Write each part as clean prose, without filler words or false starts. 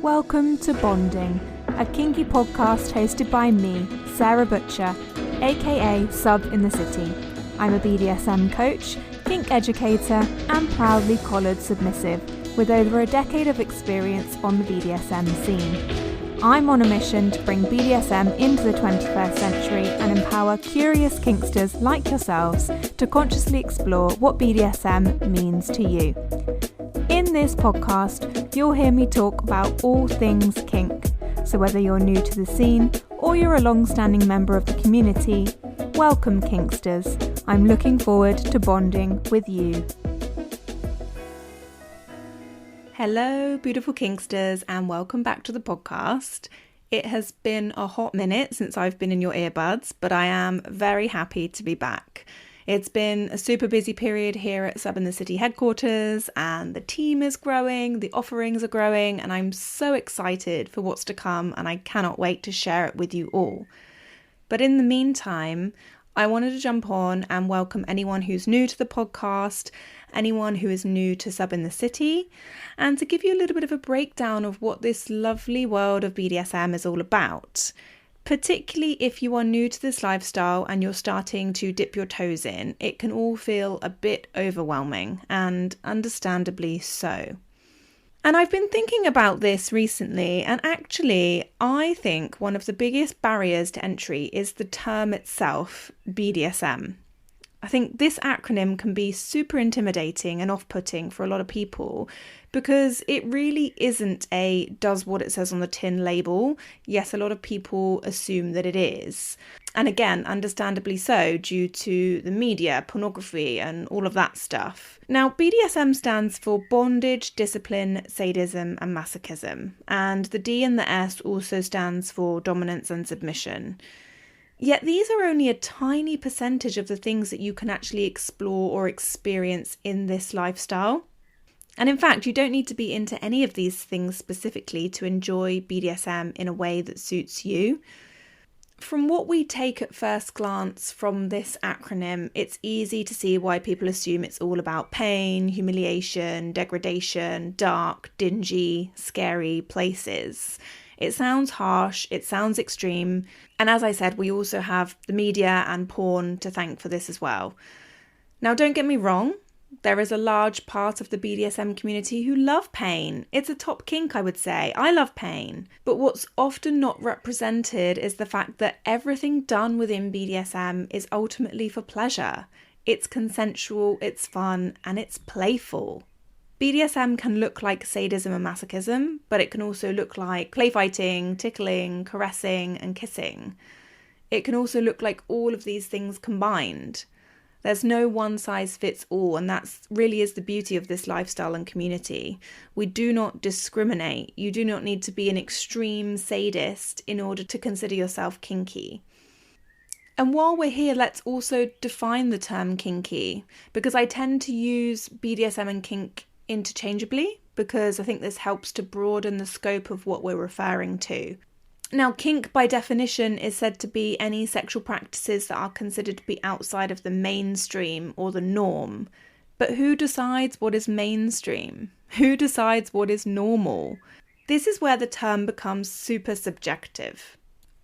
Welcome to Bonding, a kinky podcast hosted by me, Sarah Butcher, aka Sub in the City. I'm a BDSM coach, kink educator, and proudly collared submissive, with over a decade of experience on the BDSM scene. I'm on a mission to bring BDSM into the 21st century and empower curious kinksters like yourselves to consciously explore what BDSM means to you. In this podcast, you'll hear me talk about all things kink. So whether you're new to the scene or you're a long-standing member of the community, welcome kinksters. I'm looking forward to bonding with you. Hello, beautiful kinksters, and welcome back to the podcast. It has been a hot minute since I've been in your earbuds, but I am very happy to be back. It's been a super busy period here at Sub in the City headquarters, and the team is growing, the offerings are growing, and I'm so excited for what's to come, and I cannot wait to share it with you all. But in the meantime, I wanted to jump on and welcome anyone who's new to the podcast, anyone who is new to Sub in the City, and to give you a little bit of a breakdown of what this lovely world of BDSM is all about. Particularly if you are new to this lifestyle and you're starting to dip your toes in, it can all feel a bit overwhelming, and understandably so. And I've been thinking about this recently, and actually I think one of the biggest barriers to entry is the term itself, BDSM. I think this acronym can be super intimidating and off-putting for a lot of people because it really isn't a does what it says on the tin label. Yes, a lot of people assume that it is. And again, understandably so, due to the media, pornography, and all of that stuff. Now, BDSM stands for bondage, discipline, sadism, and masochism. And the D and the S also stands for dominance and submission. Yet these are only a tiny percentage of the things that you can actually explore or experience in this lifestyle. And in fact, you don't need to be into any of these things specifically to enjoy BDSM in a way that suits you. From what we take at first glance from this acronym, it's easy to see why people assume it's all about pain, humiliation, degradation, dark, dingy, scary places. It sounds harsh, it sounds extreme, and as I said, we also have the media and porn to thank for this as well. Now, don't get me wrong, there is a large part of the BDSM community who love pain. It's a top kink, I would say. I love pain. But what's often not represented is the fact that everything done within BDSM is ultimately for pleasure. It's consensual, it's fun, and it's playful. BDSM can look like sadism and masochism, but it can also look like play fighting, tickling, caressing, and kissing. It can also look like all of these things combined. There's no one size fits all, and that really is the beauty of this lifestyle and community. We do not discriminate. You do not need to be an extreme sadist in order to consider yourself kinky. And while we're here, let's also define the term kinky, because I tend to use BDSM and kink interchangeably, because I think this helps to broaden the scope of what we're referring to. Now, kink by definition is said to be any sexual practices that are considered to be outside of the mainstream or the norm. But who decides what is mainstream? Who decides what is normal? This is where the term becomes super subjective.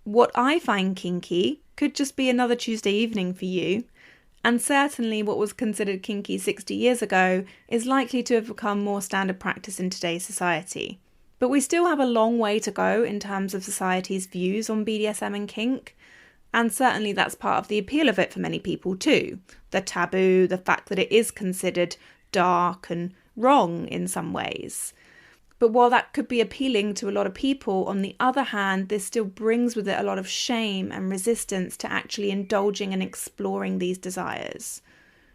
What I find kinky could just be another Tuesday evening for you. And certainly what was considered kinky 60 years ago is likely to have become more standard practice in today's society. But we still have a long way to go in terms of society's views on BDSM and kink. And certainly that's part of the appeal of it for many people too. The taboo, the fact that it is considered dark and wrong in some ways. But while that could be appealing to a lot of people, on the other hand, this still brings with it a lot of shame and resistance to actually indulging and exploring these desires.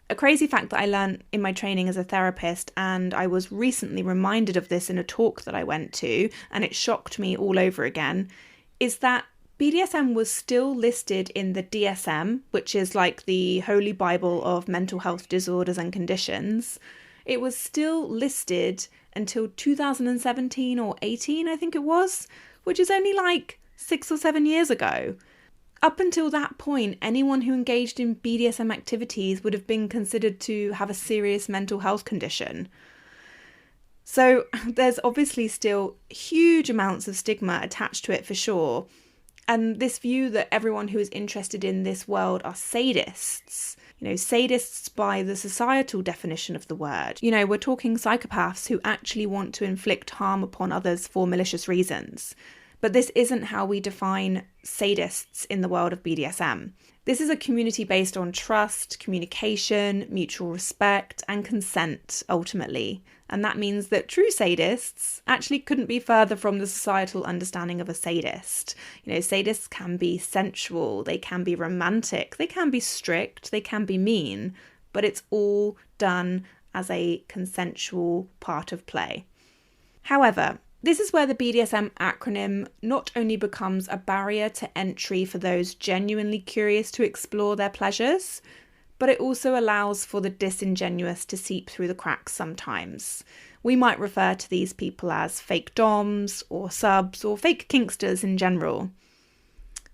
A crazy fact that I learned in my training as a therapist, and I was recently reminded of this in a talk that I went to, and it shocked me all over again, is that BDSM was still listed in the DSM, which is like the holy Bible of mental health disorders and conditions. It was still listed until 2017 or 18, I think it was, which is only like 6 or 7 years ago. Up until that point, anyone who engaged in BDSM activities would have been considered to have a serious mental health condition. So there's obviously still huge amounts of stigma attached to it for sure. And this view that everyone who is interested in this world are sadists. Sadists by the societal definition of the word. We're talking psychopaths who actually want to inflict harm upon others for malicious reasons. But this isn't how we define sadists in the world of BDSM. This is a community based on trust, communication, mutual respect, and consent, ultimately. And that means that true sadists actually couldn't be further from the societal understanding of a sadist. Sadists can be sensual, they can be romantic, they can be strict, they can be mean, but it's all done as a consensual part of play. However, this is where the BDSM acronym not only becomes a barrier to entry for those genuinely curious to explore their pleasures, but it also allows for the disingenuous to seep through the cracks sometimes. We might refer to these people as fake doms or subs or fake kinksters in general.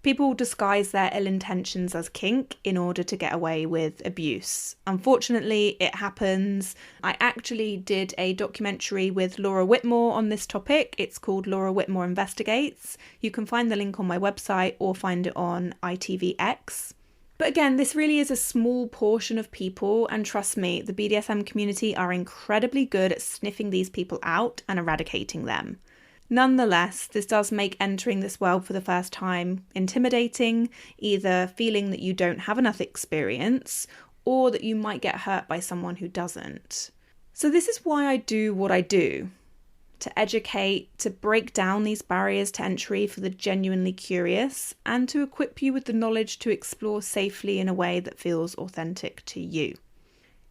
People disguise their ill intentions as kink in order to get away with abuse. Unfortunately, it happens. I actually did a documentary with Laura Whitmore on this topic. It's called Laura Whitmore Investigates. You can find the link on my website or find it on ITVX. But again, this really is a small portion of people, and trust me, the BDSM community are incredibly good at sniffing these people out and eradicating them. Nonetheless, this does make entering this world for the first time intimidating, either feeling that you don't have enough experience or that you might get hurt by someone who doesn't. So this is why I do what I do. To educate, to break down these barriers to entry for the genuinely curious, and to equip you with the knowledge to explore safely in a way that feels authentic to you.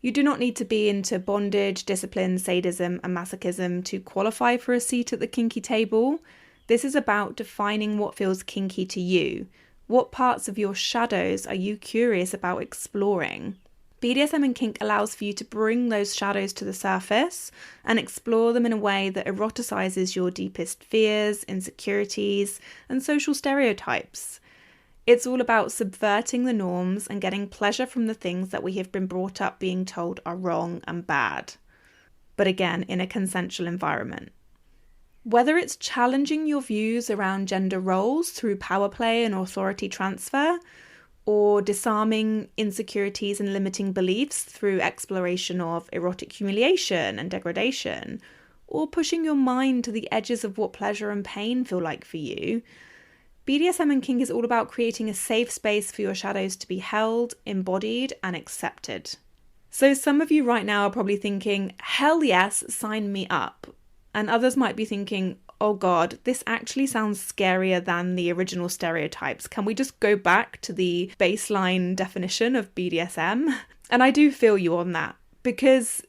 You do not need to be into bondage, discipline, sadism, and masochism to qualify for a seat at the kinky table. This is about defining what feels kinky to you. What parts of your shadows are you curious about exploring? BDSM and kink allows for you to bring those shadows to the surface and explore them in a way that eroticizes your deepest fears, insecurities, and social stereotypes. It's all about subverting the norms and getting pleasure from the things that we have been brought up being told are wrong and bad. But again, in a consensual environment. Whether it's challenging your views around gender roles through power play and authority transfer, or disarming insecurities and limiting beliefs through exploration of erotic humiliation and degradation, or pushing your mind to the edges of what pleasure and pain feel like for you, BDSM and kink is all about creating a safe space for your shadows to be held, embodied, and accepted. So some of you right now are probably thinking, hell yes, sign me up. And others might be thinking, oh God, this actually sounds scarier than the original stereotypes. Can we just go back to the baseline definition of BDSM? And I do feel you on that, because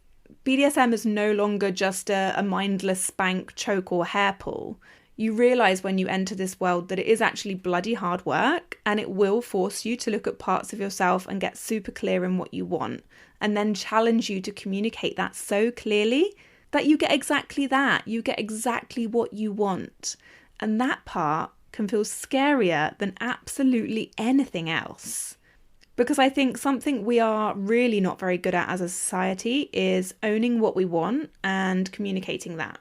BDSM is no longer just a mindless spank, choke, or hair pull. You realise when you enter this world that it is actually bloody hard work, and it will force you to look at parts of yourself and get super clear in what you want, and then challenge you to communicate that so clearly that you get exactly that. You get exactly what you want. And that part can feel scarier than absolutely anything else. Because I think something we are really not very good at as a society is owning what we want and communicating that.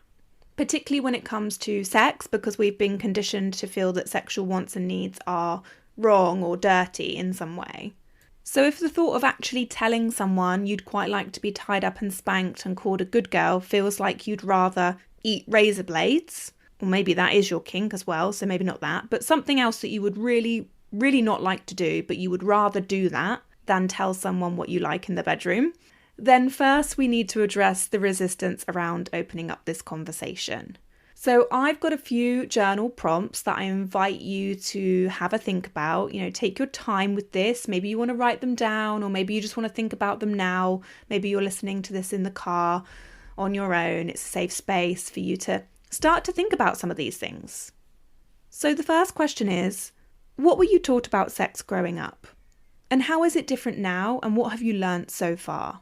Particularly when it comes to sex, because we've been conditioned to feel that sexual wants and needs are wrong or dirty in some way. So if the thought of actually telling someone you'd quite like to be tied up and spanked and called a good girl feels like you'd rather eat razor blades, or maybe that is your kink as well, so maybe not that, but something else that you would really, really not like to do, but you would rather do that than tell someone what you like in the bedroom, then first we need to address the resistance around opening up this conversation. So I've got a few journal prompts that I invite you to have a think about. Take your time with this. Maybe you want to write them down, or maybe you just want to think about them now. Maybe you're listening to this in the car on your own. It's a safe space for you to start to think about some of these things. So the first question is, what were you taught about sex growing up? And how is it different now? And what have you learnt so far?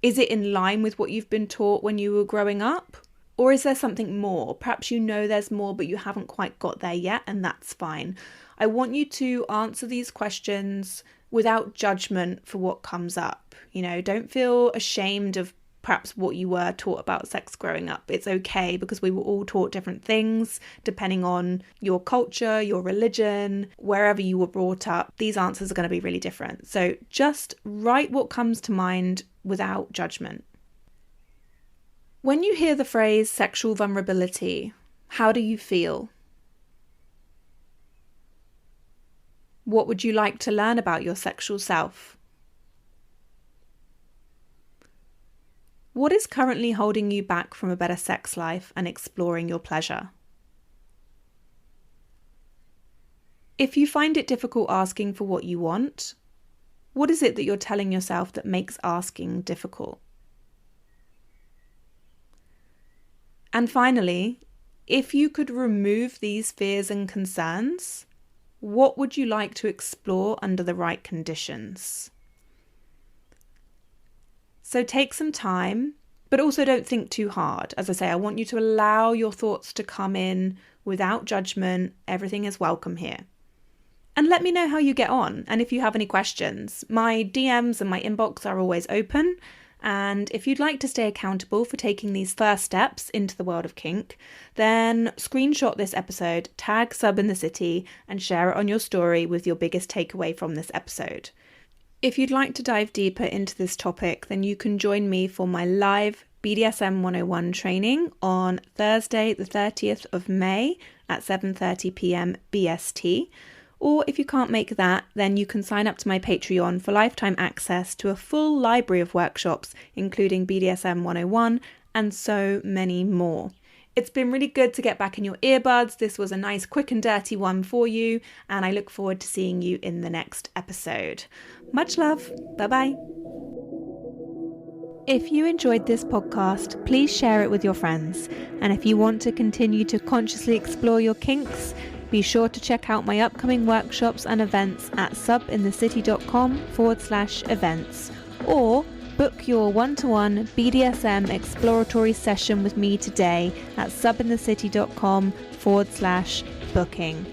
Is it in line with what you've been taught when you were growing up? Or is there something more? Perhaps there's more, but you haven't quite got there yet, and that's fine. I want you to answer these questions without judgment for what comes up. Don't feel ashamed of perhaps what you were taught about sex growing up. It's okay, because we were all taught different things depending on your culture, your religion, wherever you were brought up. These answers are going to be really different. So just write what comes to mind without judgment. When you hear the phrase sexual vulnerability, how do you feel? What would you like to learn about your sexual self? What is currently holding you back from a better sex life and exploring your pleasure? If you find it difficult asking for what you want, what is it that you're telling yourself that makes asking difficult? And finally, if you could remove these fears and concerns, what would you like to explore under the right conditions? So take some time, but also don't think too hard. As I say, I want you to allow your thoughts to come in without judgment. Everything is welcome here. And let me know how you get on. And if you have any questions, my DMs and my inbox are always open. And if you'd like to stay accountable for taking these first steps into the world of kink, then screenshot this episode, tag Sub in the City, and share it on your story with your biggest takeaway from this episode. If you'd like to dive deeper into this topic, then you can join me for my live BDSM 101 training on Thursday, the 30th of May at 7:30 p.m. BST. Or if you can't make that, then you can sign up to my Patreon for lifetime access to a full library of workshops, including BDSM 101 and so many more. It's been really good to get back in your earbuds. This was a nice, quick and dirty one for you, and I look forward to seeing you in the next episode. Much love. Bye-bye. If you enjoyed this podcast, please share it with your friends. And if you want to continue to consciously explore your kinks, be sure to check out my upcoming workshops and events at subinthecity.com/events, or book your one-to-one BDSM exploratory session with me today at subinthecity.com/booking.